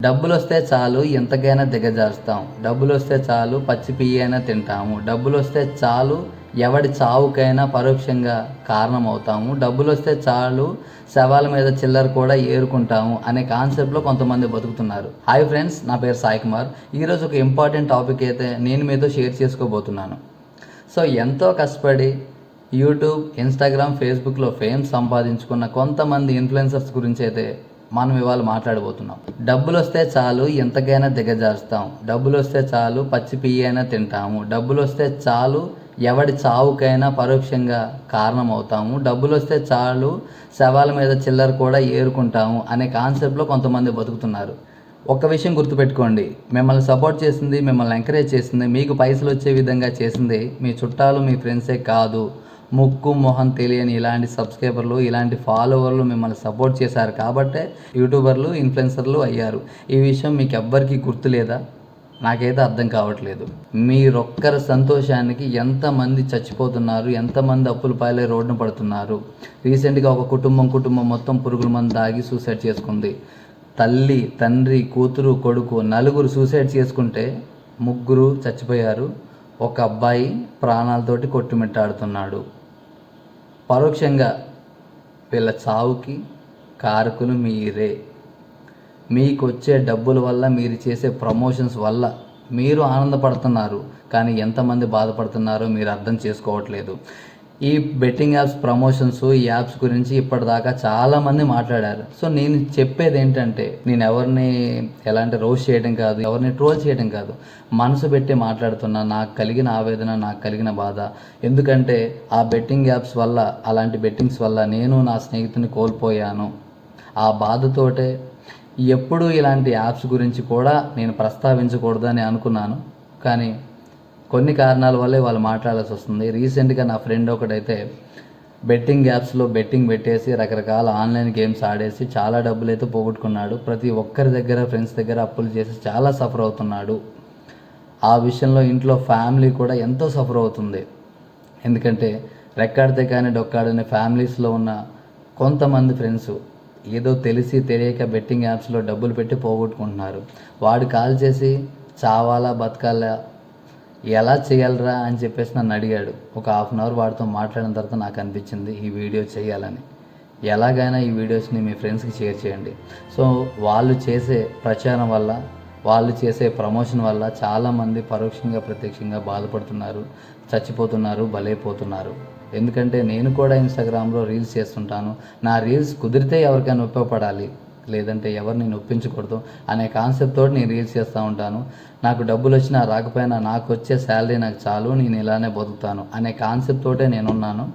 డబ్బులొస్తే చాలు ఎంతకైనా దిగజారుస్తాం. డబ్బులొస్తే చాలు పచ్చి పియ్యైనా తింటాము. డబ్బులొస్తే చాలు ఎవడి చావుకైనా పరోక్షంగా కారణమవుతాము. డబ్బులొస్తే చాలు శవాల మీద చిల్లర కూడా ఏరుకుంటాము అనే కాన్సెప్ట్లో కొంతమంది బతుకుతున్నారు. హాయ్ ఫ్రెండ్స్, నా పేరు సాయి కుమార్. ఈరోజు ఒక ఇంపార్టెంట్ టాపిక్ అయితే నేను మీతో షేర్ చేసుకోబోతున్నాను. సో ఎంతో కష్టపడి యూట్యూబ్, ఇన్స్టాగ్రామ్, ఫేస్బుక్లో ఫేమ్ సంపాదించుకున్న కొంతమంది ఇన్ఫ్లుయెన్సర్స్ గురించి అయితే మనం ఇవాళ మాట్లాడబోతున్నాం. డబ్బులొస్తే చాలు ఎంతకైనా దిగజారుస్తాం. డబ్బులొస్తే చాలు పచ్చి పియ్యైనా తింటాము. డబ్బులొస్తే చాలు ఎవడి చావుకైనా పరోక్షంగా కారణమవుతాము. డబ్బులొస్తే చాలు శవాల మీద చిల్లర కూడా ఏరుకుంటాము అనే కాన్సెప్ట్లో కొంతమంది బతుకుతున్నారు. ఒక్క విషయం గుర్తుపెట్టుకోండి, మిమ్మల్ని సపోర్ట్ చేసింది, మిమ్మల్ని ఎంకరేజ్ చేసింది, మీకు పైసలు వచ్చే విధంగా చేసింది మీ చుట్టాలు, మీ ఫ్రెండ్సే కాదు. ముక్కు మొహం తెలియని ఇలాంటి సబ్స్క్రైబర్లు, ఇలాంటి ఫాలోవర్లు మిమ్మల్ని సపోర్ట్ చేశారు కాబట్టే యూట్యూబర్లు, ఇన్ఫ్లుయెన్సర్లు అయ్యారు. ఈ విషయం మీకు ఎవ్వరికీ గుర్తులేదా? నాకైతే అర్థం కావట్లేదు. మీరొక్కరి సంతోషానికి ఎంతమంది చచ్చిపోతున్నారు, ఎంతమంది అప్పుల పాలై రోడ్డున పడుతున్నారు. రీసెంట్గా ఒక కుటుంబం మొత్తం పురుగుల మందు తాగి సూసైడ్ చేసుకుంది. తల్లి, తండ్రి, కూతురు, కొడుకు నలుగురు సూసైడ్ చేసుకుంటే ముగ్గురు చచ్చిపోయారు. ఒక అబ్బాయి ప్రాణాలతోటి కొట్టుమిట్టాడుతున్నాడు. పరోక్షంగా వీళ్ళ చావుకి కారకులు మీరే. మీకు వచ్చే డబ్బుల వల్ల, మీరు చేసే ప్రమోషన్స్ వల్ల మీరు ఆనందపడుతున్నారు, కానీ ఎంతమంది బాధపడుతున్నారో మీరు అర్థం చేసుకోవట్లేదు. ఈ బెట్టింగ్ యాప్స్ ప్రమోషన్స్, ఈ యాప్స్ గురించి ఇప్పటిదాకా చాలామంది మాట్లాడారు. సో నేను చెప్పేది ఏంటంటే, నేను ఎవరిని ఎలాంటి రోస్ట్ చేయడం కాదు, ఎవరిని ట్రోల్ చేయడం కాదు, మనసు పెట్టి మాట్లాడుతున్నా. నాకు కలిగిన ఆవేదన, నాకు కలిగిన బాధ. ఎందుకంటే ఆ బెట్టింగ్ యాప్స్ వల్ల, అలాంటి బెట్టింగ్స్ వల్ల నేను నా స్నేహితుని కోల్పోయాను. ఆ బాధతోటే ఎప్పుడూ ఇలాంటి యాప్స్ గురించి కూడా నేను ప్రస్తావించకూడదని అనుకున్నాను, కానీ కొన్ని కారణాల వల్లే వాళ్ళు మాట్లాడాల్సి వస్తుంది. రీసెంట్గా నా ఫ్రెండ్ ఒకడైతే బెట్టింగ్ యాప్స్లో బెట్టింగ్ పెట్టేసి రకరకాల ఆన్లైన్ గేమ్స్ ఆడేసి చాలా డబ్బులు అయితే పోగొట్టుకున్నాడు. ప్రతి ఒక్కరి దగ్గర, ఫ్రెండ్స్ దగ్గర అప్పులు చేసి చాలా సఫర్ అవుతున్నాడు. ఆ విషయంలో ఇంట్లో ఫ్యామిలీ కూడా ఎంతో సఫర్ అవుతుంది. ఎందుకంటే రెక్కాడితే కానీ డొక్కాడని ఫ్యామిలీస్లో ఉన్న కొంతమంది ఫ్రెండ్స్ ఏదో తెలిసి తెలియక బెట్టింగ్ యాప్స్లో డబ్బులు పెట్టి పోగొట్టుకుంటున్నారు. వాడు కాల్ చేసి చావాలా బతకాలా, ఎలా చేయాలరా అని చెప్పేసి నన్ను అడిగాడు. ఒక హాఫ్ అన్ అవర్ వాడితో మాట్లాడిన తర్వాత నాకు అనిపించింది ఈ వీడియో చేయాలని. ఎలాగైనా ఈ వీడియోస్ని మీ ఫ్రెండ్స్కి షేర్ చేయండి. సో వాళ్ళు చేసే ప్రచారం వల్ల, వాళ్ళు చేసే ప్రమోషన్ వల్ల చాలామంది పరోక్షంగా, ప్రత్యక్షంగా బాధపడుతున్నారు, చచ్చిపోతున్నారు, బలైపోతున్నారు. ఎందుకంటే నేను కూడా ఇన్స్టాగ్రామ్లో రీల్స్ చేస్తుంటాను. నా రీల్స్ కుదిరితే ఎవరికైనా ఉపయోగపడాలి, లేదంటే ఎవరిని నొప్పించకూడదు అనే కాన్సెప్ట్ తోటి నేను రీల్స్ చేస్తూ ఉంటాను. నాకు డబ్బులు వచ్చినా రాకపోయినా నాకు వచ్చే శాలరీ నాకు చాలు, నేను ఇలానే బతుకుతాను అనే కాన్సెప్ట్ తోటే నేనున్నాను.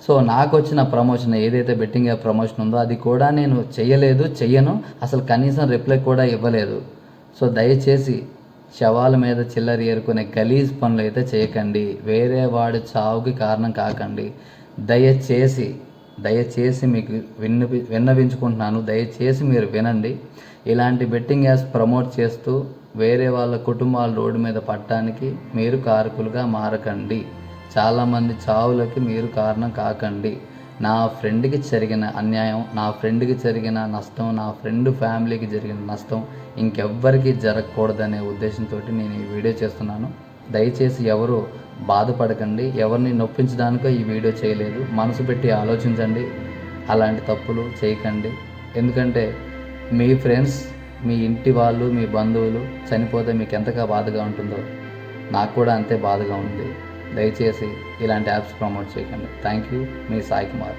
సో నాకు వచ్చిన ప్రమోషన్, ఏదైతే బెట్టింగ్ యాప్ ప్రమోషన్ ఉందో అది కూడా నేను చెయ్యను, అసలు కనీసం రిప్లై కూడా ఇవ్వలేదు. సో దయచేసి శవాల మీద చిల్లర ఏరుకునే గలీజ్ పనులు అయితే చేయకండి. వేరే వాడి చావుకి కారణం కాకండి. దయచేసి మీకు విన్నవించుకుంటున్నాను, దయచేసి మీరు వినండి. ఇలాంటి బెట్టింగ్ యాప్స్ ప్రమోట్ చేస్తూ వేరే వాళ్ళ కుటుంబాలు రోడ్డు మీద పడటానికి మీరు కారకులుగా మారకండి. చాలామంది చావులకి మీరు కారణం కాకండి. నా ఫ్రెండ్కి జరిగిన అన్యాయం, నా ఫ్రెండ్కి జరిగిన నష్టం, నా ఫ్రెండ్ ఫ్యామిలీకి జరిగిన నష్టం ఇంకెవ్వరికీ జరగకూడదనే ఉద్దేశంతో నేను ఈ వీడియో చేస్తున్నాను. దయచేసి ఎవరు బాధపడకండి, ఎవరిని నొప్పించడానికో ఈ వీడియో చేయలేదు. మనసు పెట్టి ఆలోచించండి, అలాంటి తప్పులు చేయకండి. ఎందుకంటే మీ ఫ్రెండ్స్, మీ ఇంటి వాళ్ళు, మీ బంధువులు చనిపోతే మీకు ఎంతగా బాధగా ఉంటుందో నాకు కూడా అంతే బాధగా ఉంది. దయచేసి ఇలాంటి యాప్స్ ప్రమోట్ చేయకండి. Thank you, me Sai Kumar.